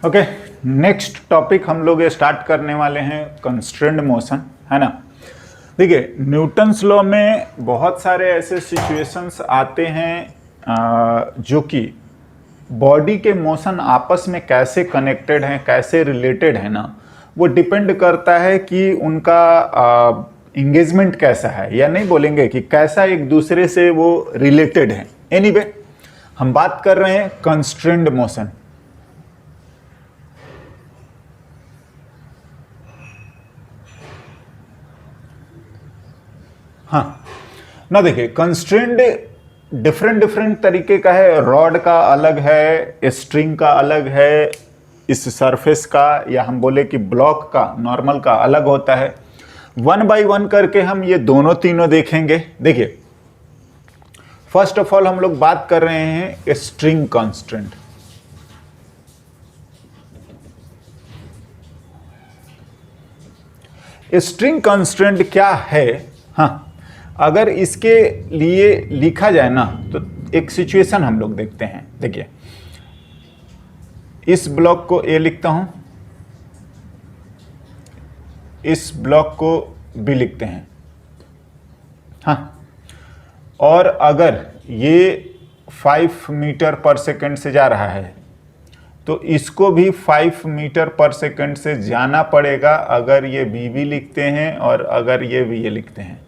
Okay, next topic हम लोग ये स्टार्ट करने वाले हैं कंस्ट्रेंड मोशन, है ना। देखिए, न्यूटन्स लॉ में बहुत सारे ऐसे सिचुएशंस आते हैं जो कि बॉडी के मोशन आपस में कैसे कनेक्टेड हैं, कैसे रिलेटेड है ना, वो डिपेंड करता है कि उनका इंगेजमेंट कैसा है, या नहीं बोलेंगे कि कैसा एक दूसरे से वो रिलेटेड है। एनीवे, हम बात कर रहे हैं कंस्ट्रेंड मोशन। हाँ ना, देखिए, कंस्ट्रेंड डिफरेंट डिफरेंट तरीके का है। रॉड का अलग है, स्ट्रिंग का अलग है, इस सरफेस का या हम बोले कि ब्लॉक का, नॉर्मल का अलग होता है। वन बाय वन करके हम ये दोनों तीनों देखेंगे। देखिए, फर्स्ट ऑफ ऑल हम लोग बात कर रहे हैं स्ट्रिंग कांस्टेंट। स्ट्रिंग कांस्टेंट क्या है? हाँ, अगर इसके लिए लिखा जाए ना तो एक सिचुएशन हम लोग देखते हैं। देखिए, इस ब्लॉक को ए लिखता हूं, इस ब्लॉक को बी लिखते हैं। हाँ, और अगर ये 5 मीटर पर सेकंड से जा रहा है तो इसको भी 5 मीटर पर सेकंड से जाना पड़ेगा अगर ये बी भी लिखते हैं और अगर ये भी ये लिखते हैं,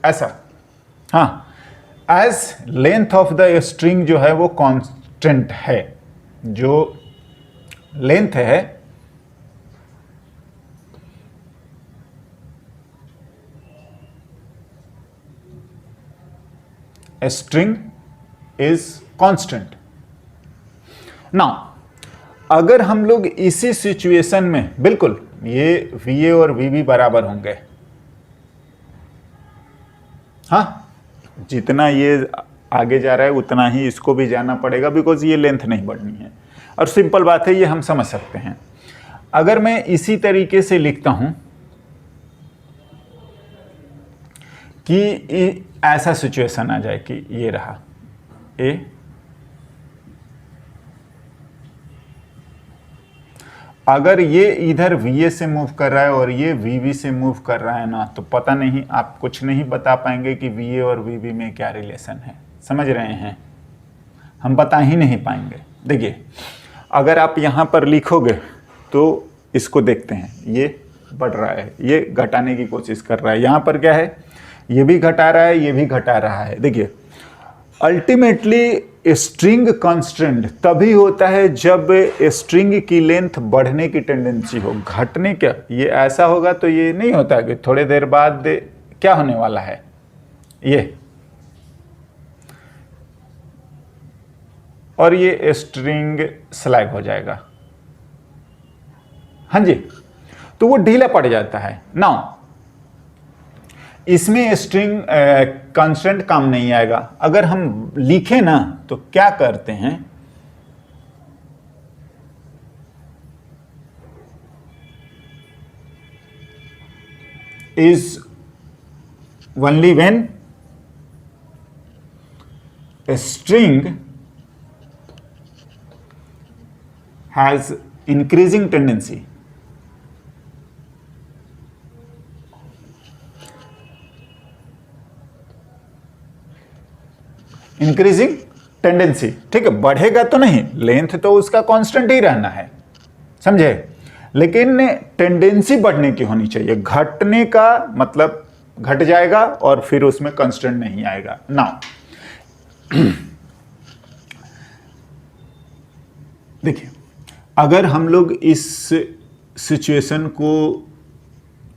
ऐसा। हाँ, as length of the string जो है वो कांस्टेंट है। जो लेंथ है स्ट्रिंग इज कांस्टेंट। नाउ, अगर हम लोग इसी सिचुएशन में बिल्कुल ये VA और VB बराबर होंगे, हाँ, जितना ये आगे जा रहा है उतना ही इसको भी जाना पड़ेगा, बिकॉज ये लेंथ नहीं बढ़नी है। और सिंपल बात है, ये हम समझ सकते हैं। अगर मैं इसी तरीके से लिखता हूं कि ऐसा सिचुएशन आ जाए कि ये रहा A, अगर ये इधर VA से मूव कर रहा है और ये VB से मूव कर रहा है ना, तो पता नहीं, आप कुछ नहीं बता पाएंगे कि VA और VB में क्या रिलेशन है। समझ रहे हैं? हम बता ही नहीं पाएंगे। देखिए, अगर आप यहाँ पर लिखोगे तो इसको देखते हैं, ये बढ़ रहा है, ये घटाने की कोशिश कर रहा है। यहाँ पर क्या है, ये भी घटा रहा है, ये भी घटा रहा है। देखिए, अल्टीमेटली स्ट्रिंग कांस्टेंट तभी होता है जब स्ट्रिंग की लेंथ बढ़ने की टेंडेंसी हो। घटने क्या, ये ऐसा होगा तो ये नहीं होता कि थोड़ी देर बाद क्या होने वाला है, ये और ये स्ट्रिंग स्लैग हो जाएगा। हाँ जी, तो वो ढीला पड़ जाता है। नाउ, इसमें स्ट्रिंग कांस्टेंट काम नहीं आएगा। अगर हम लिखें ना तो क्या करते हैं, is only when string has increasing tendency. Increasing tendency, ठीक है, बढ़ेगा तो नहीं, लेंथ तो उसका कांस्टेंट ही रहना है, समझे, लेकिन टेंडेंसी बढ़ने की होनी चाहिए। घटने का मतलब घट जाएगा और फिर उसमें कांस्टेंट नहीं आएगा। नाउ देखिए, अगर हम लोग इस सिचुएशन को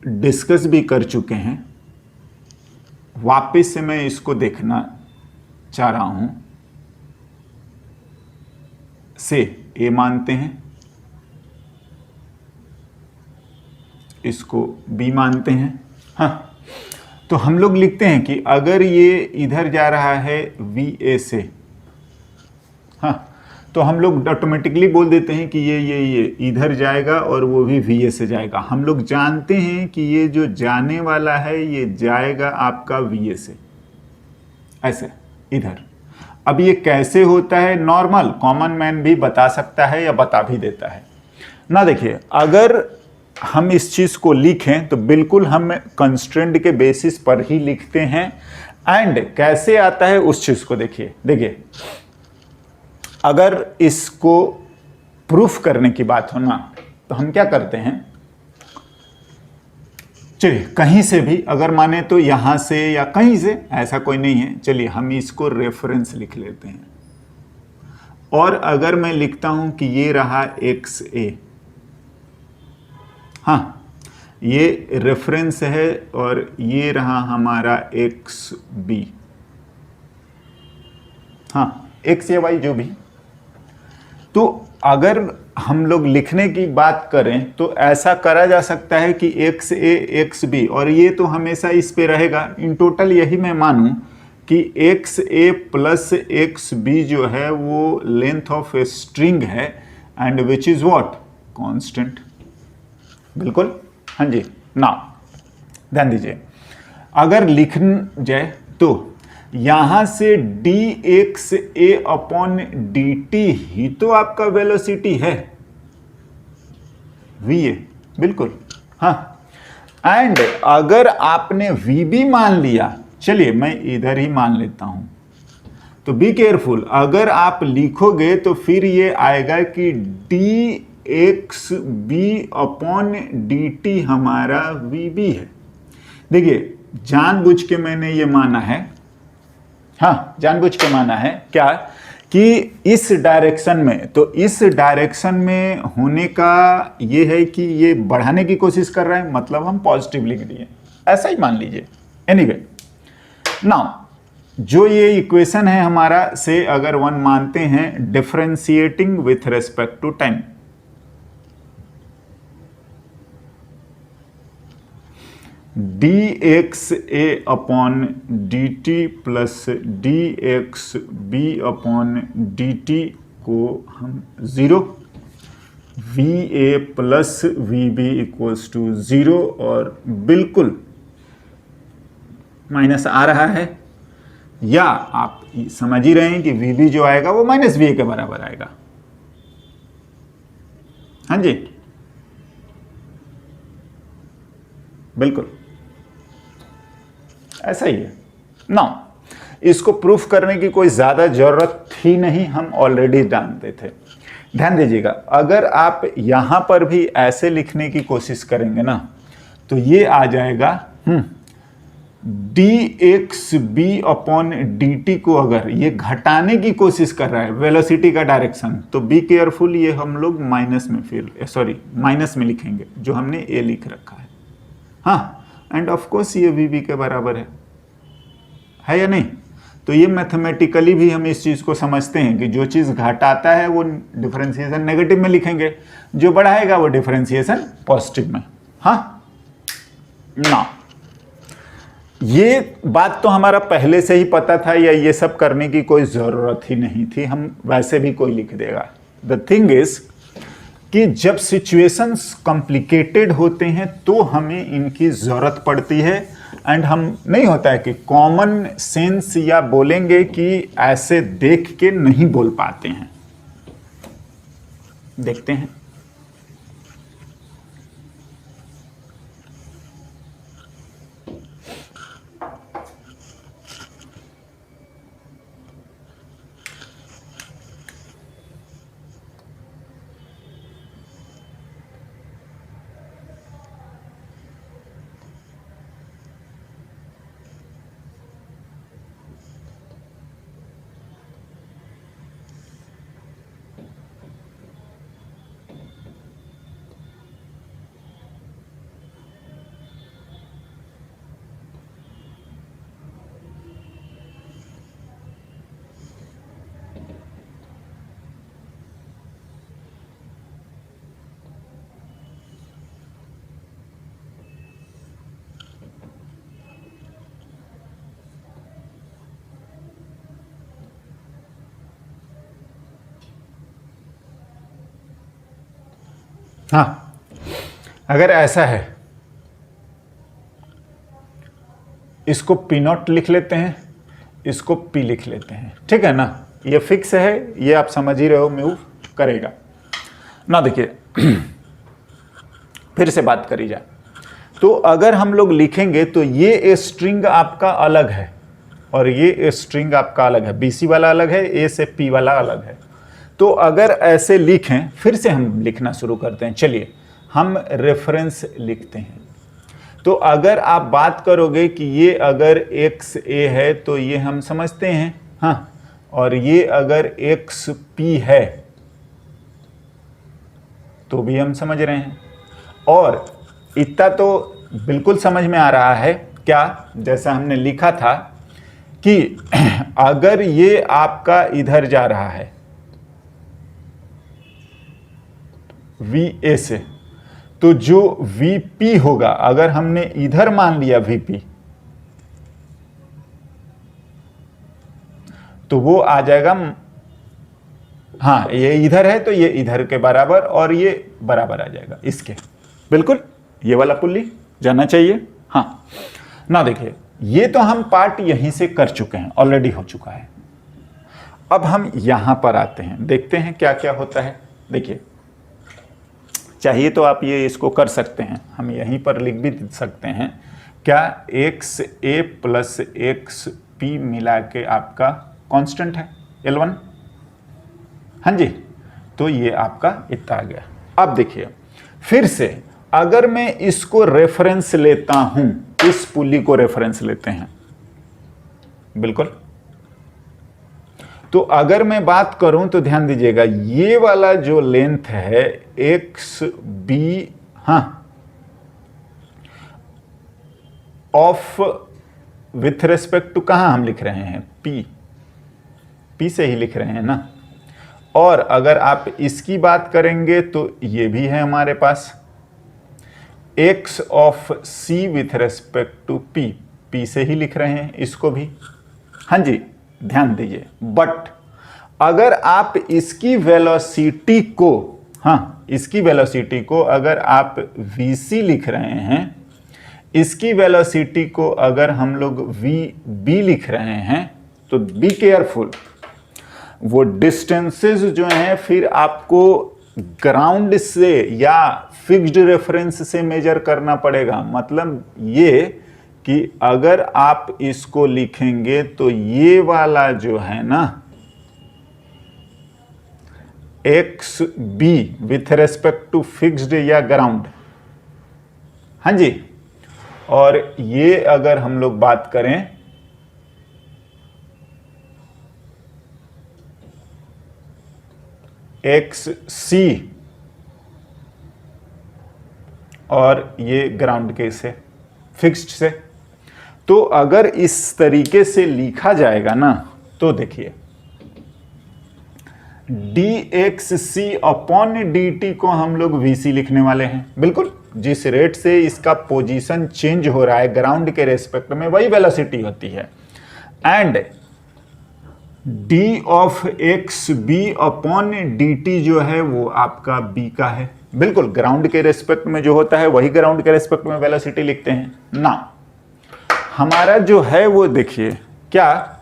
डिस्कस भी कर चुके हैं, वापस से मैं इसको देखना चाह रहा हूं। से A मानते हैं, इसको B मानते हैं। हाँ, तो हम लोग लिखते हैं कि अगर ये इधर जा रहा है VA से, हाँ, तो हम लोग ऑटोमेटिकली बोल देते हैं कि ये इधर जाएगा और वो भी VA से जाएगा। हम लोग जानते हैं कि ये जो जाने वाला है ये जाएगा आपका VA से, ऐसे इधर। अब ये कैसे होता है, नॉर्मल कॉमन मैन भी बता सकता है या बता भी देता है। ना देखिए, अगर हम इस चीज को लिखें तो बिल्कुल हम कंस्ट्रेंट के बेसिस पर ही लिखते हैं। एंड कैसे आता है उस चीज को देखिए, अगर इसको प्रूफ करने की बात हो ना, तो हम क्या करते हैं, चलिए कहीं से भी अगर माने तो यहां से या कहीं से, ऐसा कोई नहीं है, चलिए हम इसको रेफरेंस लिख लेते हैं। और अगर मैं लिखता हूं कि ये रहा एक्स ए, हाँ ये रेफरेंस है, और ये रहा हमारा एक्स बी, हाँ एक्स या वाई जो भी। तो अगर हम लोग लिखने की बात करें तो ऐसा करा जा सकता है कि एक्स ए एक्स बी, और ये तो हमेशा इस पे रहेगा। इन टोटल यही मैं मानूं कि एक्स ए प्लस एक्स बी जो है वो लेंथ ऑफ ए स्ट्रिंग है, and which is what, constant. बिल्कुल, हाँ जी। ना ध्यान दीजिए, अगर लिख जाए तो यहां से D X A upon D T ही तो आपका वेलोसिटी है, वी ए, बिल्कुल, हाँ। एंड अगर आपने वी बी मान लिया, चलिए मैं इधर ही मान लेता हूं, तो बी केयरफुल, अगर आप लिखोगे तो फिर ये आएगा कि D x B upon D T हमारा वी बी है। देखिए जानबूझ के मैंने ये माना है, हाँ जानबूझ के माना है क्या, कि इस डायरेक्शन में, तो इस डायरेक्शन में होने का ये है कि ये बढ़ाने की कोशिश कर रहा है, मतलब हम पॉजिटिव लिख दिए, ऐसा ही मान लीजिए। एनीवे नाउ जो ये इक्वेशन है हमारा, से अगर 1 मानते हैं, differentiating with respect to time, D X A upon D T plus D x B upon D T को हम 0, V A plus V B equals to 0, और बिल्कुल माइनस आ रहा है, या आप समझ ही रहे हैं कि वी बी जो आएगा वो माइनस वी ए के बराबर आएगा, हाँ जी बिल्कुल ऐसा ही है ना। इसको प्रूफ करने की कोई ज्यादा जरूरत थी नहीं, हम ऑलरेडी जानते थे। ध्यान दीजिएगा, अगर आप यहां पर भी ऐसे लिखने की कोशिश करेंगे ना, तो ये आ जाएगा d x B upon D T को अगर ये घटाने की कोशिश कर रहा है वेलोसिटी का डायरेक्शन, तो बी केयरफुल, ये हम लोग माइनस में लिखेंगे जो हमने ए लिख रखा है, हाँ। एंड ऑफ कोर्स ये वी बी के बराबर है या नहीं। तो ये मैथमेटिकली भी हम इस चीज को समझते हैं कि जो चीज घटाता है वो डिफरेंशिएशन नेगेटिव में लिखेंगे, जो बढ़ाएगा वो डिफरेंशिएशन पॉजिटिव में, हाँ ना। ये बात तो हमारा पहले से ही पता था, या ये सब करने की कोई जरूरत ही नहीं थी, हम वैसे भी कोई लिख देगा। द थिंग इज कि जब सिचुएशंस कॉम्प्लिकेटेड होते हैं तो हमें इनकी जरूरत पड़ती है, एंड हम नहीं होता है कि कॉमन सेंस या बोलेंगे कि ऐसे देख के नहीं बोल पाते हैं। देखते हैं, हाँ अगर ऐसा है, इसको पी नॉट लिख लेते हैं, इसको पी लिख लेते हैं, ठीक है ना। ये फिक्स है, ये आप समझ ही रहे हो, मूव करेगा ना। देखिए फिर से बात करी जाए तो अगर हम लोग लिखेंगे तो ये स्ट्रिंग आपका अलग है और ये स्ट्रिंग आपका अलग है, BC वाला अलग है, A से P वाला अलग है। तो अगर ऐसे लिखें, फिर से हम लिखना शुरू करते हैं। चलिए हम रेफरेंस लिखते हैं। तो अगर आप बात करोगे कि ये अगर XA है तो ये हम समझते हैं, हाँ, और ये अगर XP है तो भी हम समझ रहे हैं। और इतना तो बिल्कुल समझ में आ रहा है क्या, जैसा हमने लिखा था कि अगर ये आपका इधर जा रहा है VA से, तो जो VP होगा, अगर हमने इधर मान लिया VP, तो वो आ जाएगा, हाँ ये इधर है तो ये इधर के बराबर और ये बराबर आ जाएगा इसके, बिल्कुल ये वाला पुल्ली जाना चाहिए। हाँ ना, देखिए ये तो हम पार्ट यहीं से कर चुके हैं, ऑलरेडी हो चुका है। अब हम यहां पर आते हैं, देखते हैं क्या क्या होता है। देखिए चाहिए तो आप ये इसको कर सकते हैं, हम यहीं पर लिख भी सकते हैं क्या, XA प्लस XP मिला के आपका कांस्टेंट है L1, हाँ जी, तो ये आपका इतना आ गया। अब देखिए फिर से अगर मैं इसको रेफरेंस लेता हूं, इस पुली को रेफरेंस लेते हैं, बिल्कुल, तो अगर मैं बात करूं तो ध्यान दीजिएगा, ये वाला जो लेंथ है XB, हाँ, ऑफ विथ रेस्पेक्ट टू कहां हम लिख रहे हैं, P से ही लिख रहे हैं ना। और अगर आप इसकी बात करेंगे तो ये भी है हमारे पास x of C with respect to P से ही लिख रहे हैं इसको भी, हाँ जी, ध्यान दीजिए। बट अगर आप इसकी वेलोसिटी को, हाँ, इसकी वेलोसिटी को अगर आप VC लिख रहे हैं, इसकी वेलोसिटी को अगर हम लोग VB लिख रहे हैं, तो बी केयरफुल, वो डिस्टेंसेस जो हैं फिर आपको ग्राउंड से या फिक्स्ड रेफरेंस से मेजर करना पड़ेगा। मतलब ये कि अगर आप इसको लिखेंगे तो ये वाला जो है ना XB with respect to fixed या ग्राउंड, हाँ जी, और ये अगर हम लोग बात करें XC और ये ग्राउंड के से फिक्स्ड से, तो अगर इस तरीके से लिखा जाएगा ना, तो देखिए dxc अपॉन dt को हम लोग vc लिखने वाले हैं, बिल्कुल, जिस रेट से इसका पोजीशन चेंज हो रहा है ग्राउंड के रेस्पेक्ट में, वही वेलोसिटी होती है। And d of xb upon dt जो है वो आपका b का है, बिल्कुल, ग्राउंड के रेस्पेक्ट में जो होता है वही ग्राउंड के रेस्पेक्ट में वेलोसिटी लिखते हैं ना। हमारा जो है वो देखिए क्या,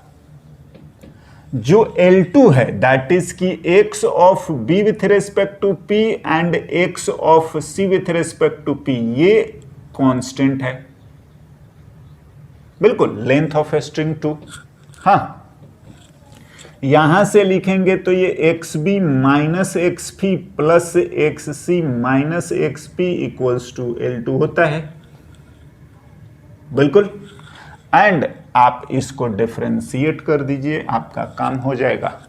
जो L2 है दैट इज की x of b with respect to p and x of c with respect to p, ये कांस्टेंट है, बिल्कुल, लेंथ ऑफ स्ट्रिंग 2। हाँ, यहां से लिखेंगे तो ये xb minus xp plus xc minus xp equals to L2 होता है, बिल्कुल। एंड आप इसको डिफरेंशिएट कर दीजिए, आपका काम हो जाएगा,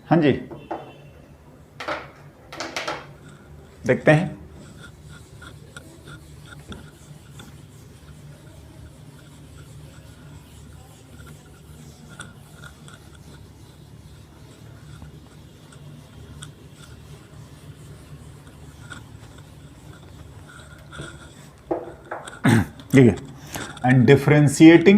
हाँ जी, देखते हैं। ठीक है, and differentiating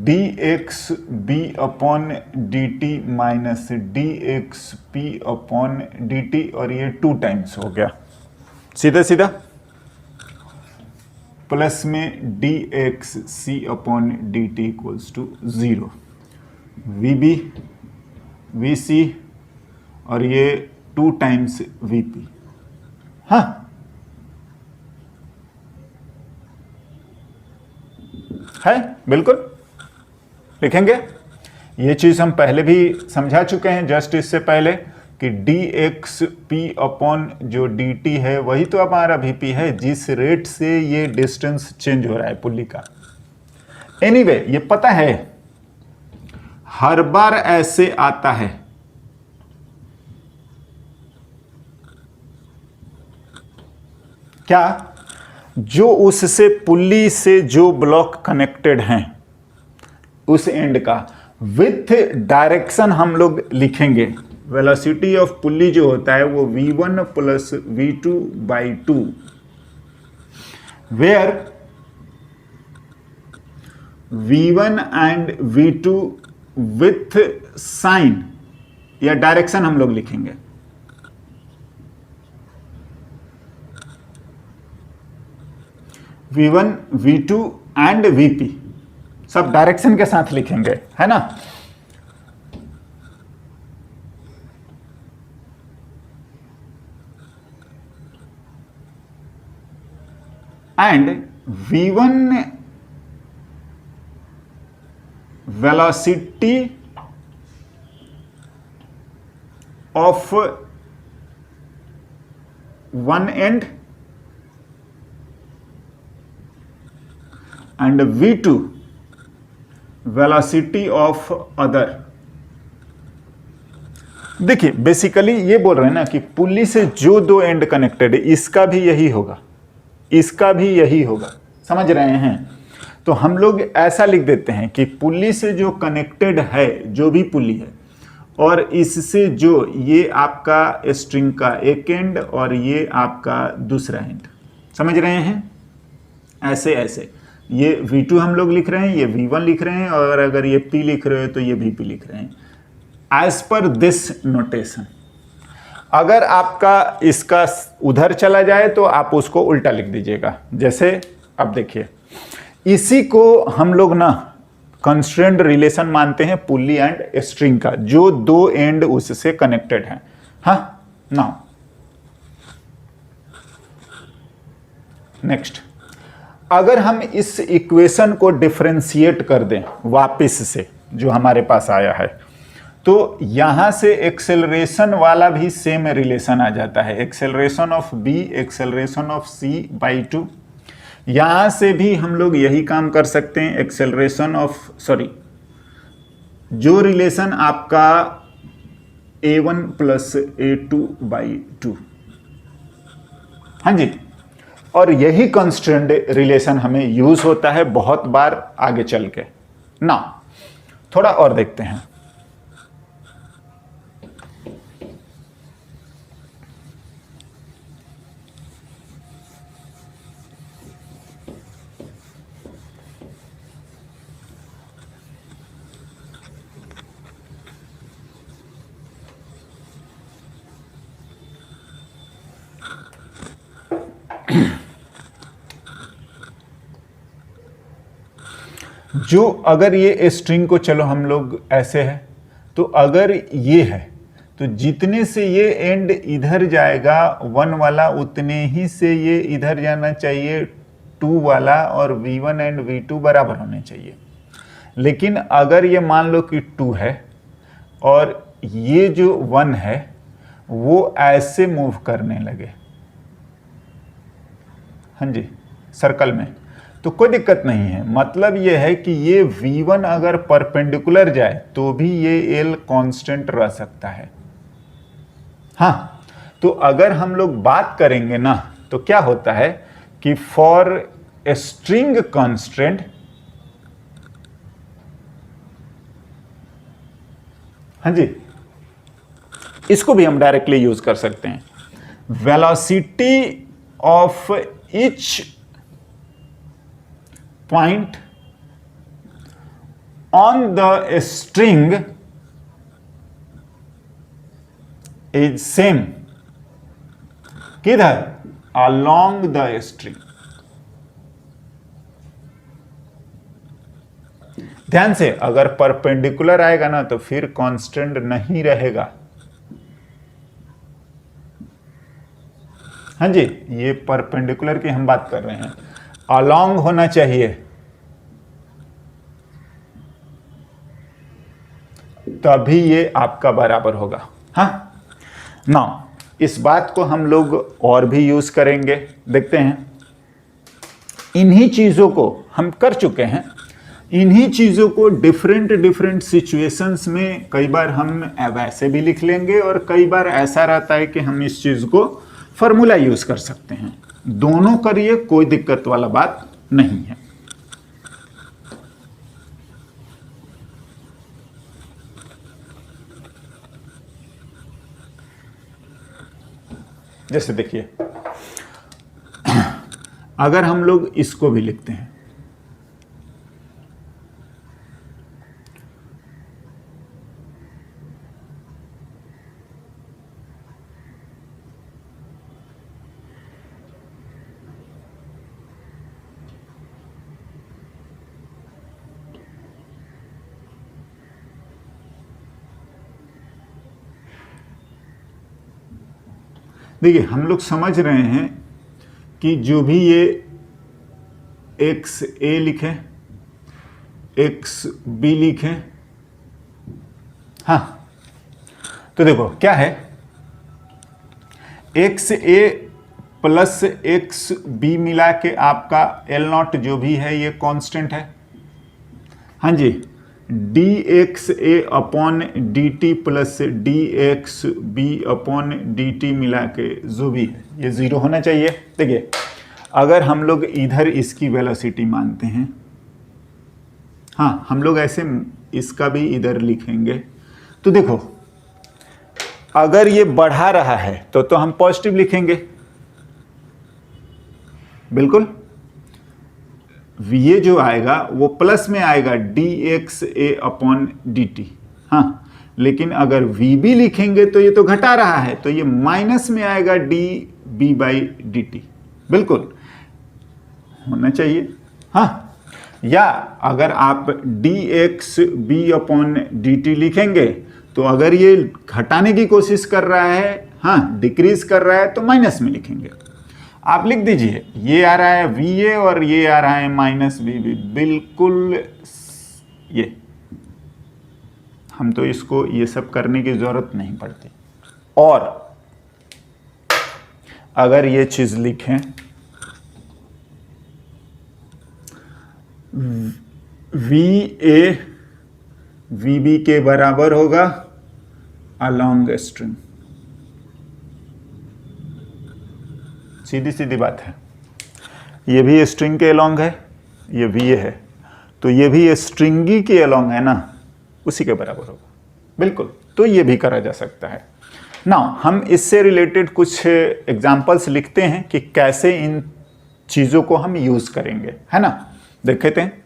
dxb upon dt minus dxp upon dt, और ये 2 टाइम्स हो गया, सीधा सीधा। प्लस में D X C upon D T equals to 0, V B V C और ये 2 टाइम्स वी पी। हाँ, है, बिल्कुल लिखेंगे। ये चीज हम पहले भी समझा चुके हैं जस्ट इससे पहले कि डी एक्स पी अपॉन जो डी टी है वही तो हमारा वी पी है, जिस रेट से ये डिस्टेंस चेंज हो रहा है पुल्ली का। एनीवे, ये पता है हर बार ऐसे आता है। क्या? जो उससे पुल्ली से जो ब्लॉक कनेक्टेड हैं उस एंड का विथ डायरेक्शन हम लोग लिखेंगे। वेलोसिटी ऑफ पुल्ली जो होता है वो v1 plus v2 by 2, where v1 and v2 with sign या डायरेक्शन हम लोग लिखेंगे। v1 v2 and vp sub direction के साथ लिखेंगे, है ना। And v1 velocity of one and and v2 velocity of other. देखिए बेसिकली ये बोल रहे हैं ना कि पुल्ली से जो 2 एंड कनेक्टेड है इसका भी यही होगा, इसका भी यही होगा, समझ रहे हैं। तो हम लोग ऐसा लिख देते हैं कि पुल्ली से जो कनेक्टेड है जो भी पुल्ली है और इससे जो ये आपका स्ट्रिंग का एक एंड और ये आपका दूसरा एंड, समझ रहे हैं। ऐसे ऐसे ये v2 हम लोग लिख रहे हैं, ये v1 लिख रहे हैं और अगर ये p लिख रहे हो तो ये vp लिख रहे हैं एज पर दिस नोटेशन। अगर आपका इसका उधर चला जाए तो आप उसको उल्टा लिख दीजिएगा। जैसे अब देखिए, इसी को हम लोग ना कंस्ट्रेंट रिलेशन मानते हैं पुल्ली एंड स्ट्रिंग का, जो 2 एंड उससे कनेक्टेड हैं। हाँ, नाउ नेक्स्ट, अगर हम इस इक्वेशन को डिफरेंशिएट कर दें वापस से जो हमारे पास आया है, तो यहां से एक्सेलरेशन वाला भी सेम रिलेशन आ जाता है। Acceleration of B acceleration of C by 2, यहां से भी हम लोग यही काम कर सकते हैं। एक्सेलरेशन ऑफ जो रिलेशन आपका a1 प्लस a2 बाई 2, हाँ जी, और यही कंस्ट्रेंट रिलेशन हमें यूज होता है बहुत बार आगे चल के ना। थोड़ा और देखते हैं। जो अगर ये स्ट्रिंग को चलो हम लोग ऐसे है, तो अगर ये है तो जितने से ये एंड इधर जाएगा 1 वाला उतने ही से ये इधर जाना चाहिए 2 वाला, और v1 एंड v2 बराबर होने चाहिए। लेकिन अगर ये मान लो कि 2 है और ये जो 1 है वो ऐसे मूव करने लगे, हाँ जी, सर्कल में, तो कोई दिक्कत नहीं है। मतलब ये है कि ये v1 अगर परपेंडिकुलर जाए तो भी ये l कांस्टेंट रह सकता है। हाँ, तो अगर हम लोग बात करेंगे ना तो क्या होता है कि फॉर ए स्ट्रिंग कांस्टेंट, हाँ जी, इसको भी हम डायरेक्टली यूज कर सकते हैं। Velocity of each point on the string is same किधर? along the string, ध्यान से, अगर परपेंडिकुलर आएगा ना तो फिर कांस्टेंट नहीं रहेगा। हाँ जी, ये परपेंडिकुलर की हम बात कर रहे हैं, अलोंग होना चाहिए, तभी ये आपका बराबर होगा। हाँ, नाउ इस बात को हम लोग और भी यूज करेंगे, देखते हैं। इन्हीं चीजों को हम कर चुके हैं, इन्हीं चीजों को डिफरेंट डिफरेंट सिचुएशंस में कई बार हम वैसे भी लिख लेंगे और कई बार ऐसा रहता है कि हम इस चीज को फॉर्मूला यूज कर सकते हैं। दोनों करिए, कोई दिक्कत वाला बात नहीं है। जैसे देखिए, अगर हम लोग इसको भी लिखते हैं, देखिए हम लोग समझ रहे हैं कि जो भी ये एक्स ए लिखे, एक्स बी लिखे, हाँ, तो देखो क्या है, एक्स ए प्लस एक्स बी मिला के आपका एल नॉट जो भी है ये कांस्टेंट है। हाँ जी, D X A upon D T plus D x B upon D T मिला के जो भी है ये ज़ीरो होना चाहिए। देखिए अगर हम लोग इधर इसकी वेलोसिटी मानते हैं, हाँ हम लोग ऐसे इसका भी इधर लिखेंगे, तो देखो अगर ये बढ़ा रहा है तो हम पॉजिटिव लिखेंगे, बिल्कुल। ये जो आएगा वो प्लस में आएगा D X A upon D T, हाँ, लेकिन अगर वी बी लिखेंगे तो ये तो घटा रहा है, तो ये माइनस में आएगा d b by d t, बिल्कुल होना चाहिए। हाँ, या अगर आप d x B upon D t लिखेंगे तो अगर ये घटाने की कोशिश कर रहा है, हाँ डिक्रीज कर रहा है, तो माइनस में लिखेंगे। आप लिख दीजिए ये आ रहा है वी ए और ये आ रहा है माइनस वी बी, बिल्कुल ये, हम तो इसको ये सब करने की जरूरत नहीं पड़ती। और अगर ये चीज लिखें वी ए वी बी के बराबर होगा अलोंग स्ट्रिंग, सीधी सीधी बात है। ये भी स्ट्रिंग के अलोंग है, ये भी ये है, तो ये भी स्ट्रिंगी के अलोंग है ना, उसी के बराबर होगा, बिल्कुल। तो ये भी करा जा सकता है। नाउ हम इससे रिलेटेड कुछ एग्जांपल्स लिखते हैं कि कैसे इन चीज़ों को हम यूज़ करेंगे, है ना, देखते हैं।